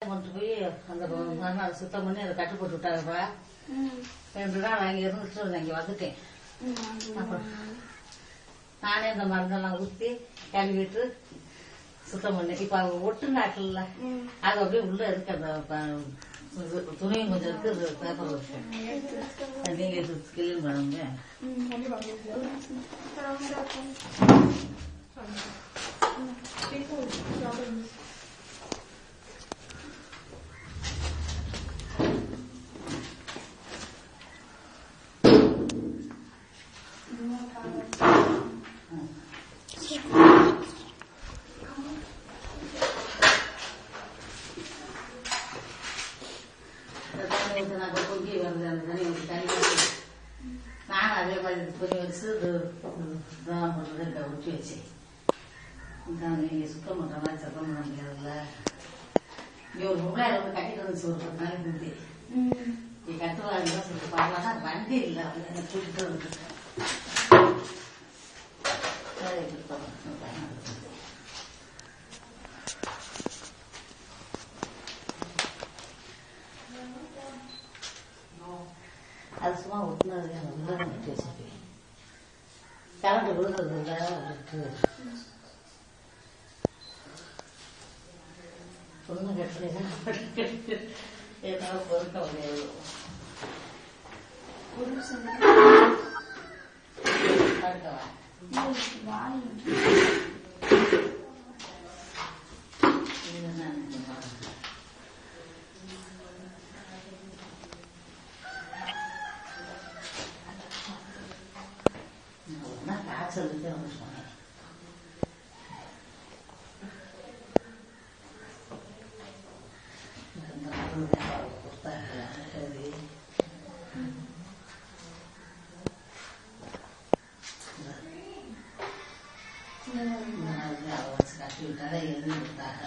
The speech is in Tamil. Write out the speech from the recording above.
கொண்டு போய் அந்த மறுநாள் சுத்தம் பண்ணி அதை கட்டு போட்டு விட்டாங்கப்பா. 2 நாள் அங்கே இருந்துட்டு இங்கே வந்துட்டேன். அப்புறம் நானே இந்த மருந்தெல்லாம் ஊற்றி கழுவிட்டு சுத்தம் பண்ணேன். இப்ப அவங்க ஒட்டு நாட்டில் அது அப்படியே உள்ள இருக்கு. அந்த துணியும் கொஞ்சம் இருக்கு, பேப்பர் வச்சு நீங்க கிளீன் பண்ணுங்க. பொங்கி வருது அந்த தண்ணி நானும் அதே மாதிரி கொஞ்சம் வச்சு ஊற்றி வச்சேன். நீங்க சுத்தம் பண்ற மாதிரி சுத்தம் பண்ண முடியாதுல்ல. இங்க ஒரு பொம்பளை வந்து கட்டிட்டு வந்துச்சு ஒரு 10 நாளைக்கு முந்தி. நீ கட்டுவாங்க சொல்லிட்டு பாக்கலாம், வண்டி இல்லை அவங்க கூட்டிட்டு வந்து அது சும்மா ஒட்டினது கட்டி வச்சிருக்கேன். கரண்ட் விழுந்தது இல்லை அவருக்கு. பொண்ணு கட்டுறீங்க ஏதாவது பொருட்க முடியாது. காய்ச்சல் சொன்னேன். கட்டி விட்டாதான் எழுதி கொடுத்தாங்க.